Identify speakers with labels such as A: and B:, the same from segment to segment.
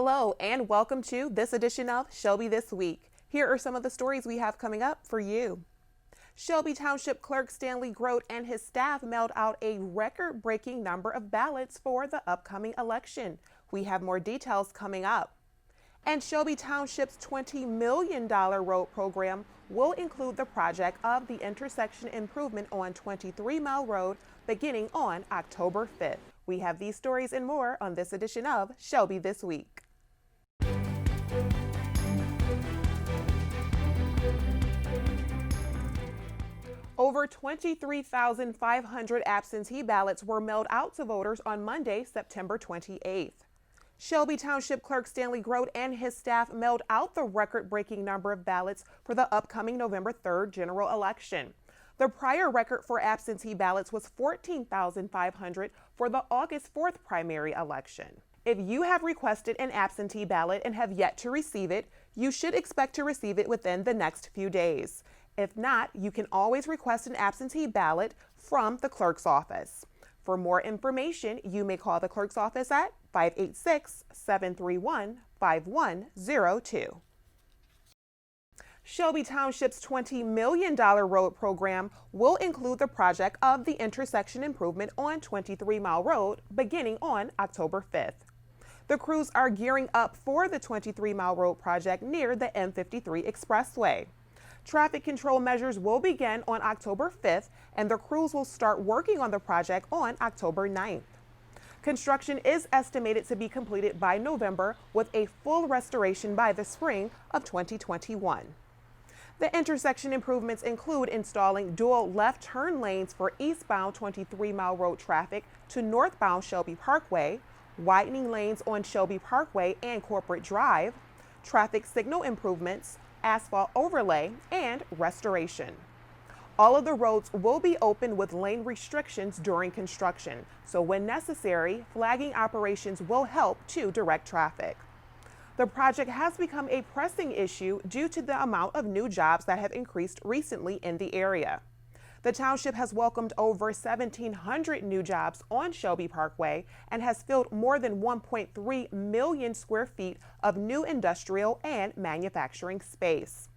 A: Hello and welcome to this edition of Shelby This Week. Here are some of the stories we have coming up for you. Shelby Township Clerk Stanley Grote and his staff mailed out a record-breaking number of ballots for the upcoming election. We have more details coming up. And Shelby Township's $20 million road program will include the project of the intersection improvement on 23 Mile Road beginning on October 5th. We have these stories and more on this edition of Shelby This Week. Over 23,500 absentee ballots were mailed out to voters on Monday, September 28th. Shelby Township Clerk Stanley Grote and his staff mailed out the record-breaking number of ballots for the upcoming November 3rd general election. The prior record for absentee ballots was 14,500 for the August 4th primary election. If you have requested an absentee ballot and have yet to receive it, you should expect to receive it within the next few days. If not, you can always request an absentee ballot from the clerk's office. For more information, you may call the clerk's office at 586-731-5102. Shelby Township's $20 million road program will include the project of the intersection improvement on 23 Mile Road beginning on October 5th. The crews are gearing up for the 23 Mile Road project near the M53 Expressway. Traffic control measures will begin on October 5th, and the crews will start working on the project on October 9th. Construction is estimated to be completed by November with a full restoration by the spring of 2021. The intersection improvements include installing dual left turn lanes for eastbound 23 Mile Road traffic to northbound Shelby Parkway, widening lanes on Shelby Parkway and Corporate Drive, traffic signal improvements, asphalt overlay, and restoration. All of the roads will be open with lane restrictions during construction, so when necessary, flagging operations will help to direct traffic. The project has become a pressing issue due to the amount of new jobs that have increased recently in the area. The township has welcomed over 1,700 new jobs on Shelby Parkway and has filled more than 1.3 million square feet of new industrial and manufacturing space.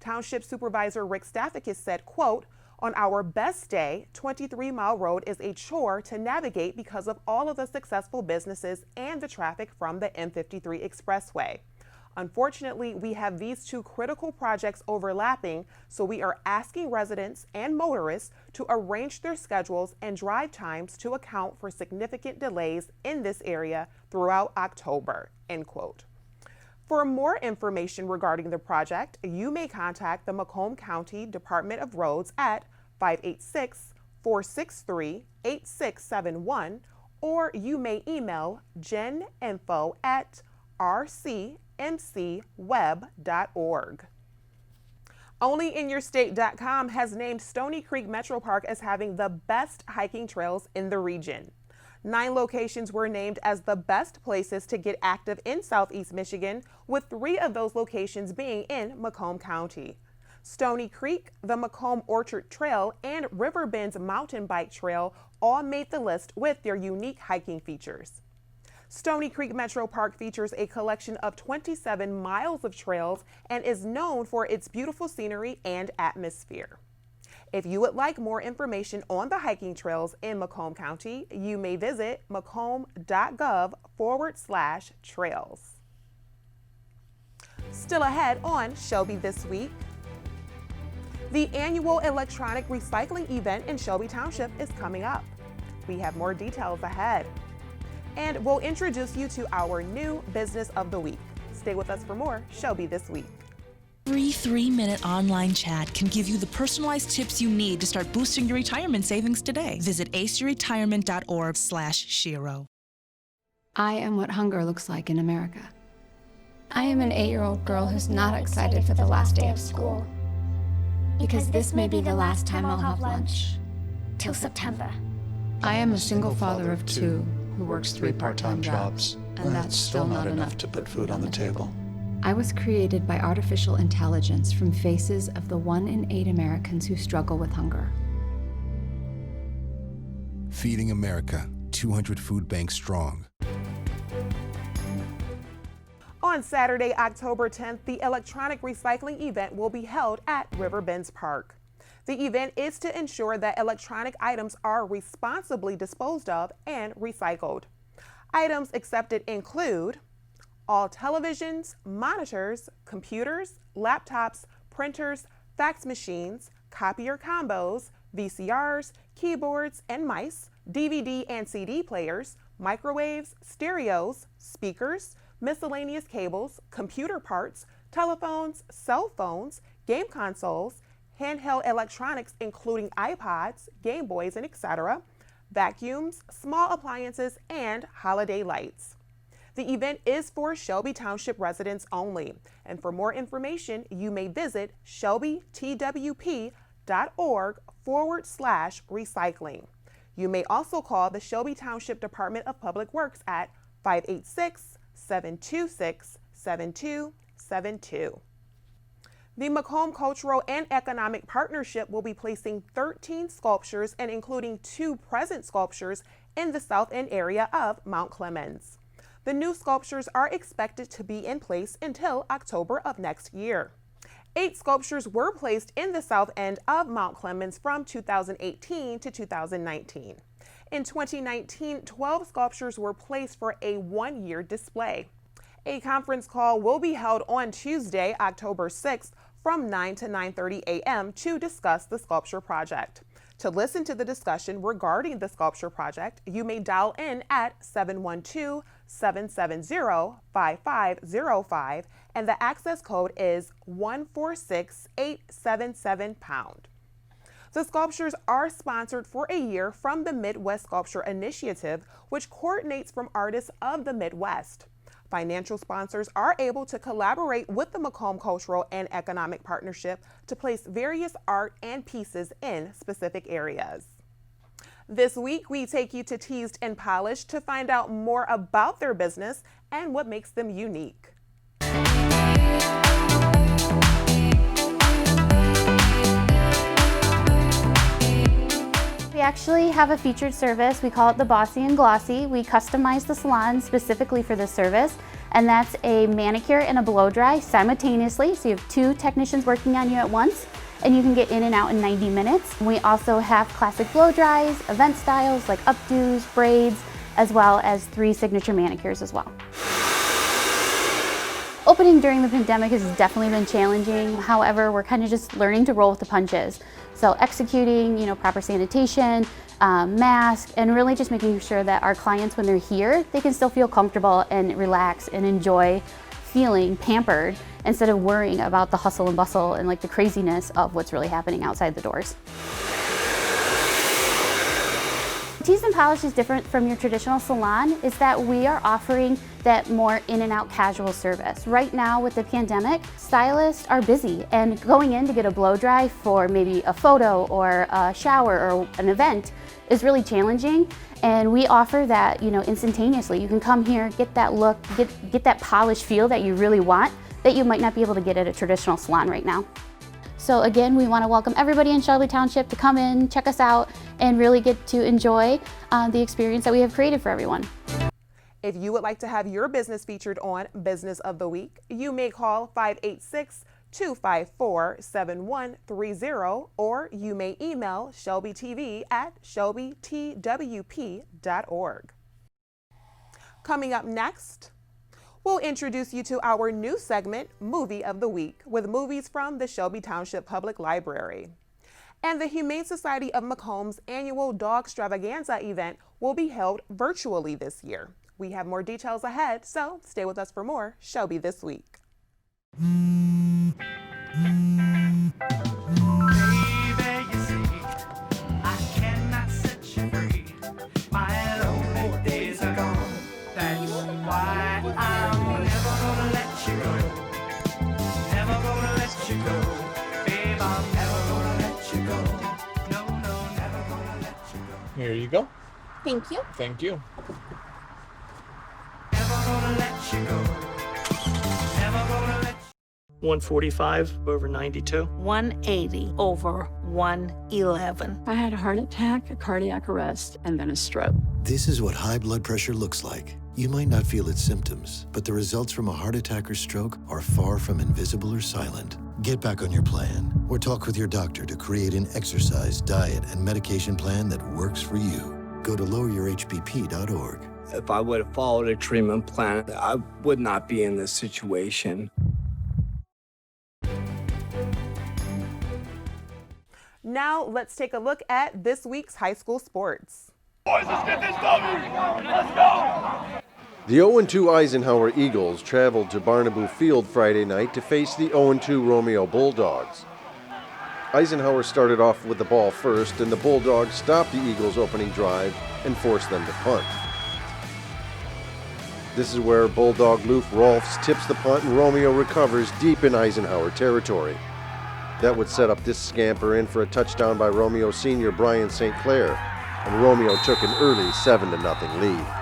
A: Township Supervisor Rick Stathakis said, quote, "On our best day, 23 Mile Road is a chore to navigate because of all of the successful businesses and the traffic from the M53 Expressway. Unfortunately, we have these two critical projects overlapping, so we are asking residents and motorists to arrange their schedules and drive times to account for significant delays in this area throughout October," end quote. For more information regarding the project, you may contact the Macomb County Department of Roads at 586-463-8671, or you may email geninfo@rcmcweb.org. OnlyInYourState.com has named Stony Creek Metropark as having the best hiking trails in the region. 9 locations were named as the best places to get active in Southeast Michigan, with 3 of those locations being in Macomb County. Stony Creek, the Macomb Orchard Trail, and Riverbend's Mountain Bike Trail all made the list with their unique hiking features. Stony Creek Metropark features a collection of 27 miles of trails and is known for its beautiful scenery and atmosphere. If you would like more information on the hiking trails in Macomb County, you may visit macomb.gov/trails. Still ahead on Shelby This Week, the annual electronic recycling event in Shelby Township is coming up. We have more details ahead. And we'll introduce you to our new business of the week. Stay with us for more Shelby This Week.
B: Every 3-minute online chat can give you the personalized tips you need to start boosting your retirement savings today. Visit aceyourretirement.org/Shiro.
C: I am what hunger looks like in America. I am an 8-year-old girl who's not excited for the last day of school. Because this may be the last time I'll have lunch.
D: Till September.
C: I am a single father of 2 who works 3 part-time jobs,
E: and that's still not enough to put food on the table.
C: I was created by artificial intelligence from faces of the 1 in 8 Americans who struggle with hunger.
F: Feeding America, 200 food banks strong.
A: On Saturday, October 10th, the electronic recycling event will be held at Riverbends Park. The event is to ensure that electronic items are responsibly disposed of and recycled. Items accepted include all televisions, monitors, computers, laptops, printers, fax machines, copier combos, VCRs, keyboards and mice, DVD and CD players, microwaves, stereos, speakers, miscellaneous cables, computer parts, telephones, cell phones, game consoles, handheld electronics including iPods, Game Boys, and etc., vacuums, small appliances, and holiday lights. The event is for Shelby Township residents only, and for more information, you may visit shelbytwp.org/recycling. You may also call the Shelby Township Department of Public Works at 586-726-7272. The Macomb Cultural and Economic Partnership will be placing 13 sculptures and including 2 present sculptures in the South End area of Mount Clemens. The new sculptures are expected to be in place until October of next year. 8 sculptures were placed in the South End of Mount Clemens from 2018 to 2019. In 2019, 12 sculptures were placed for a one-year display. A conference call will be held on Tuesday, October 6th from 9 to 9:30 a.m. to discuss the sculpture project. To listen to the discussion regarding the sculpture project, you may dial in at 712-770-5505 and the access code is 146877#. The sculptures are sponsored for a year from the Midwest Sculpture Initiative, which coordinates from artists of the Midwest. Financial sponsors are able to collaborate with the Macomb Cultural and Economic Partnership to place various art and pieces in specific areas. This week, we take you to Teased and Polished to find out more about their business and what makes them unique.
D: We actually have a featured service. We call it the Bossy and Glossy. We customize the salon specifically for this service, and that's a manicure and a blow dry simultaneously. So you have 2 technicians working on you at once, and you can get in and out in 90 minutes. We also have classic blow dries, event styles like updos, braids, as well as 3 signature manicures as well. Opening during the pandemic has definitely been challenging. However, we're kind of just learning to roll with the punches. So executing, proper sanitation, mask, and really just making sure that our clients, when they're here, they can still feel comfortable and relax and enjoy feeling pampered instead of worrying about the hustle and bustle and the craziness of what's really happening outside the doors. Teased and Polished is different from your traditional salon is that we are offering that more in and out casual service. Right now with the pandemic, stylists are busy and going in to get a blow dry for maybe a photo or a shower or an event is really challenging, and we offer that instantaneously. You can come here, get that look, get that polished feel that you really want that you might not be able to get at a traditional salon right now. So again, we want to welcome everybody in Shelby Township to come in, check us out, and really get to enjoy the experience that we have created for everyone.
A: If you would like to have your business featured on Business of the Week, you may call 586-254-7130, or you may email Shelby TV at shelbytwp.org. Coming up next, we'll introduce you to our new segment, Movie of the Week, with movies from the Shelby Township Public Library. And the Humane Society of Macomb's annual Dogstravaganza event will be held virtually this year. We have more details ahead, so stay with us for more Shelby This Week.
F: Here you go.
G: Thank you.
F: Thank you.
H: 145 over 92.
G: 180 over 111.
I: I had a heart attack, a cardiac arrest, and then a stroke.
J: This is what high blood pressure looks like.
I: You might not feel its symptoms, but the results from a heart attack or stroke are far from invisible or silent. Get back on your plan or talk with your doctor to create an exercise, diet, and medication plan that works for you. Go to loweryourhbp.org.
J: If I would have followed a treatment plan, I would not be in this situation.
A: Now let's take a look at this week's high school sports.
K: Boys, let's get this done. Let's go.
L: The 0-2 Eisenhower Eagles traveled to Barnaboo Field Friday night to face the 0-2 Romeo Bulldogs. Eisenhower started off with the ball first, and the Bulldogs stopped the Eagles' opening drive and forced them to punt. This is where Bulldog Loof Rolfs tips the punt and Romeo recovers deep in Eisenhower territory. That would set up this scamper in for a touchdown by Romeo senior Brian St. Clair, and Romeo took an early 7-0 lead.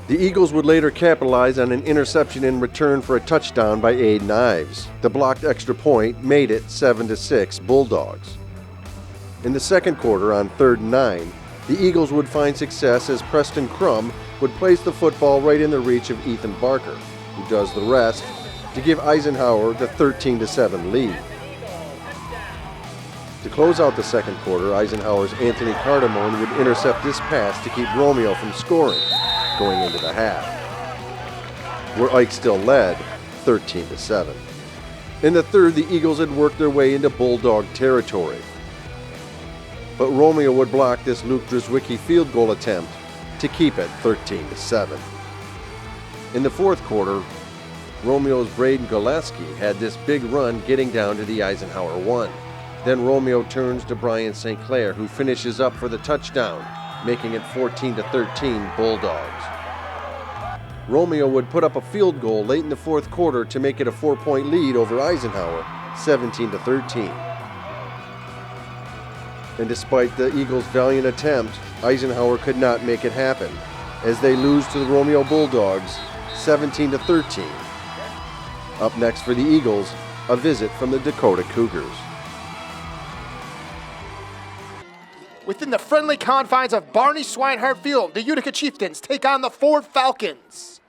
L: The Eagles would later capitalize on an interception in return for a touchdown by Aiden Ives. The blocked extra point made it 7-6 Bulldogs. In the second quarter, on 3rd and 9, the Eagles would find success as Preston Crum would place the football right in the reach of Ethan Barker, who does the rest, to give Eisenhower the 13-7 lead. To close out the second quarter, Eisenhower's Anthony Cardamone would intercept this pass to keep Romeo from scoring going into the half, where Ike still led 13-7. In the third, the Eagles had worked their way into Bulldog territory, but Romeo would block this Luke Drzwicki field goal attempt to keep it 13-7. In the fourth quarter, Romeo's Braden Golaski had this big run getting down to the Eisenhower 1. Then Romeo turns to Brian St. Clair, who finishes up for the touchdown, making it 14-13 Bulldogs. Romeo would put up a field goal late in the fourth quarter to make it a 4-point lead over Eisenhower, 17-13. And despite the Eagles' valiant attempt, Eisenhower could not make it happen, as they lose to the Romeo Bulldogs, 17-13. Up next for the Eagles, a visit from the Dakota Cougars.
M: Within the friendly confines of Barney Swinehart Field, the Utica Chieftains take on the Ford Falcons.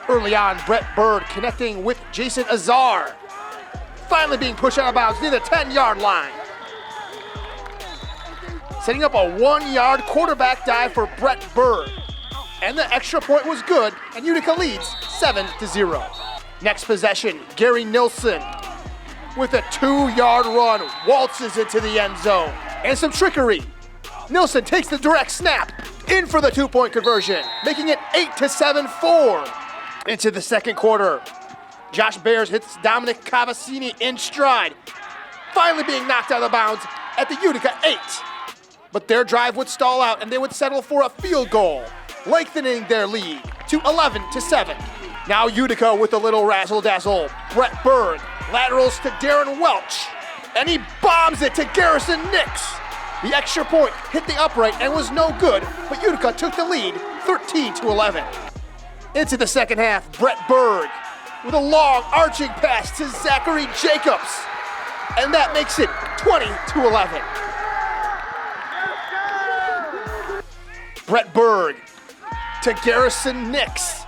M: Early on, Brett Bird connecting with Jason Azar. Finally being pushed out of bounds near the 10-yard line. Setting up a 1-yard quarterback dive for Brett Bird. And the extra point was good, and Utica leads 7-0. Next possession, Gary Nilsson with a 2-yard run, waltzes into the end zone. And some trickery. Nilsson takes the direct snap, in for the 2-point conversion, making it 8-7 Ford. Into the second quarter, Josh Bears hits Dominic Cavassini in stride, finally being knocked out of bounds at the Utica 8. But their drive would stall out and they would settle for a field goal, lengthening their lead to 11-7. Now Utica with a little razzle-dazzle. Brett Bird laterals to Darren Welch, and he bombs it to Garrison Nix. The extra point hit the upright and was no good, but Utica took the lead 13-11. Into the second half, Brett Bird with a long arching pass to Zachary Jacobs, and that makes it 20-11. Brett Bird to Garrison Nix,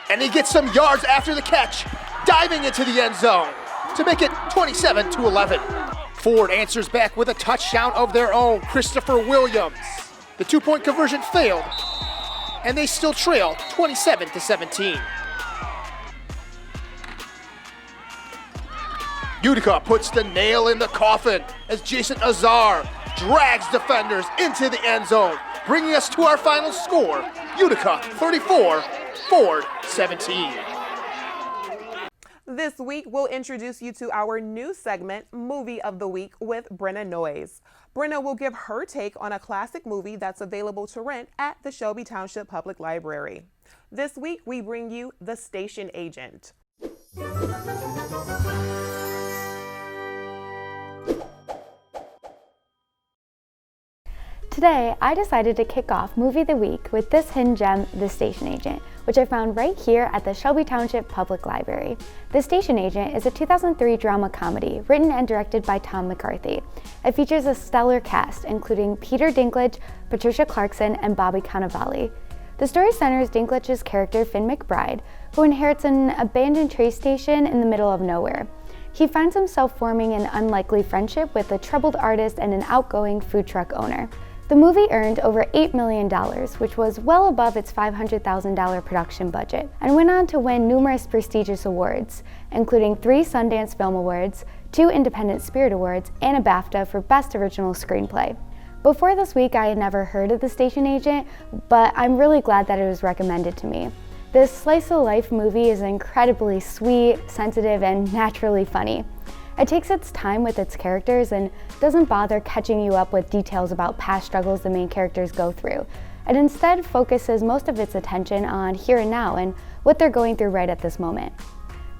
M: and he gets some yards after the catch, diving into the end zone to make it 27-11. Ford answers back with a touchdown of their own, Christopher Williams. The 2-point conversion failed, and they still trail 27-17. Utica puts the nail in the coffin as Jason Azar drags defenders into the end zone, bringing us to our final score, Utica 34, Ford 17.
A: This week, we'll introduce you to our new segment, Movie of the Week, with Brenna Noyes. Brenna will give her take on a classic movie that's available to rent at the Shelby Township Public Library. This week, we bring you The Station Agent.
N: Today, I decided to kick off Movie of the Week with this hidden gem, The Station Agent,
C: which I found right here at the Shelby Township Public Library. The Station Agent is a 2003 drama comedy written and directed by Tom McCarthy. It features a stellar cast, including Peter Dinklage, Patricia Clarkson, and Bobby Cannavale. The story centers Dinklage's character Finn McBride, who inherits an abandoned train station in the middle of nowhere. He finds himself forming an unlikely friendship with a troubled artist and an outgoing food truck owner. The movie earned over $8 million, which was well above its $500,000 production budget, and went on to win numerous prestigious awards, including 3 Sundance Film Awards, 2 Independent Spirit Awards, and a BAFTA for Best Original Screenplay. Before this week, I had never heard of The Station Agent, but I'm really glad that it was recommended to me. This slice-of-life movie is incredibly sweet, sensitive, and naturally funny. It takes its time with its characters and doesn't bother catching you up with details about past struggles the main characters go through. It instead focuses most of its attention on here and now and what they're going through right at this moment.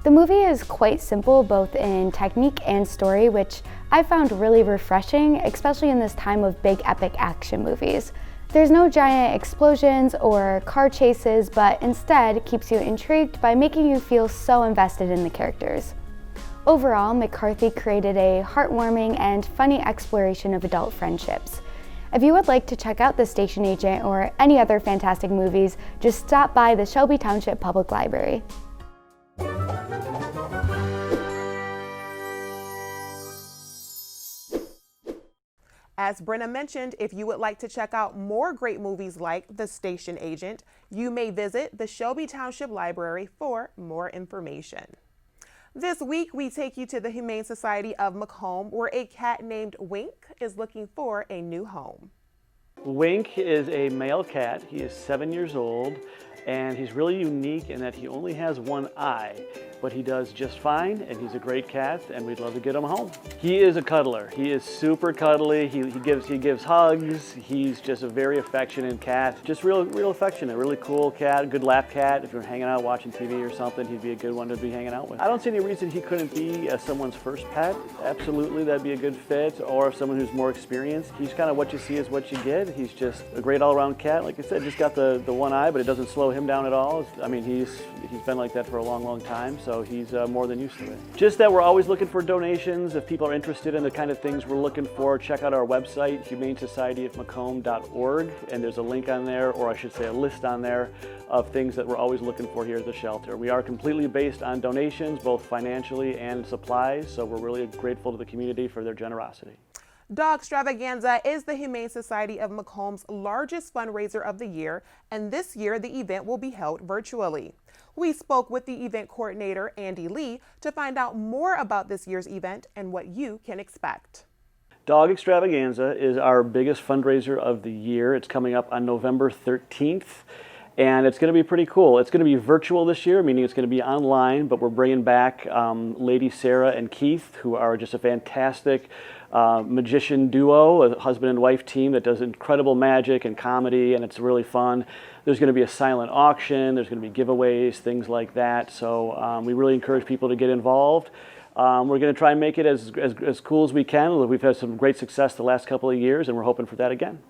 C: The movie is quite simple both in technique and story, which I found really refreshing, especially in this time of big epic action movies. There's no giant explosions or car chases, but instead keeps you intrigued by making you feel so invested in the characters. Overall, McCarthy created a heartwarming and funny exploration of adult friendships. If you would like to check out The Station Agent or any other fantastic movies, just stop by the Shelby Township Public Library.
A: As Brenna mentioned, if you would like to check out more great movies like The Station Agent, you may visit the Shelby Township Library for more information. This week, we take you to the Humane Society of Macomb, where a cat named Wink is looking for a new home.
N: Wink is a male cat. He is 7 years old, and he's really unique in that he only has one eye, but he does just fine, and he's a great cat, and we'd love to get him home. He is a cuddler. He is super cuddly. He gives hugs. He's just a very affectionate cat. Just real affectionate, really cool cat, a good lap cat. If you're hanging out watching TV or something, he'd be a good one to be hanging out with. I don't see any reason he couldn't be someone's first pet. Absolutely, that'd be a good fit, or someone who's more experienced. He's kind of what you see is what you get. He's just a great all-around cat. Like I said, just got the one eye, but it doesn't slow him down at all. I mean, he's been like that for a long time, so he's more than used to it. Just that we're always looking for donations. If people are interested in the kind of things we're looking for, check out our website, humanesocietyofmacomb.org, and there's a link on there, or I should say a list on there, of things that we're always looking for here at the shelter. We are completely based on donations, both financially and supplies, so we're really grateful to the community for their generosity.
A: Dogstravaganza is the Humane Society of Macomb's largest fundraiser of the year, and this year the event will be held virtually. We spoke with the event coordinator, Andy Lee, to find out more about this year's event and what you can expect.
N: Dogstravaganza is our biggest fundraiser of the year. It's coming up on November 13th. And it's going to be pretty cool. It's going to be virtual this year, meaning it's going to be online, but we're bringing back Lady Sarah and Keith, who are just a fantastic magician duo, a husband and wife team that does incredible magic and comedy, and it's really fun. There's going to be a silent auction, there's going to be giveaways, things like that. So we really encourage people to get involved. We're going to try and make it as cool as we can. We've had some great success the last couple of years, and we're hoping for that again.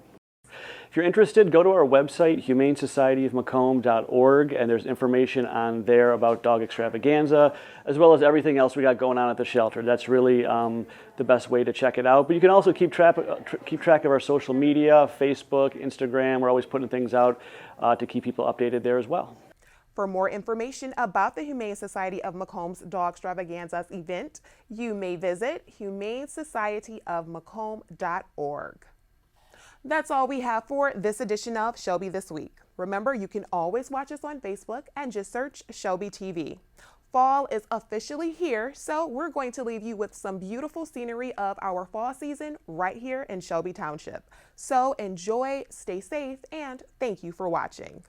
N: If you're interested, go to our website, humanesocietyofmacomb.org, and there's information on there about Dogstravaganza, as well as everything else we got going on at the shelter. That's really the best way to check it out. But you can also keep track of our social media, Facebook, Instagram. We're always putting things out to keep people updated there as well.
A: For more information about the Humane Society of Macomb's Dogstravaganza's event, you may visit humanesocietyofmacomb.org. That's all we have for this edition of Shelby This Week. Remember, you can always watch us on Facebook and just search Shelby TV. Fall is officially here, so we're going to leave you with some beautiful scenery of our fall season right here in Shelby Township. So enjoy, stay safe, and thank you for watching.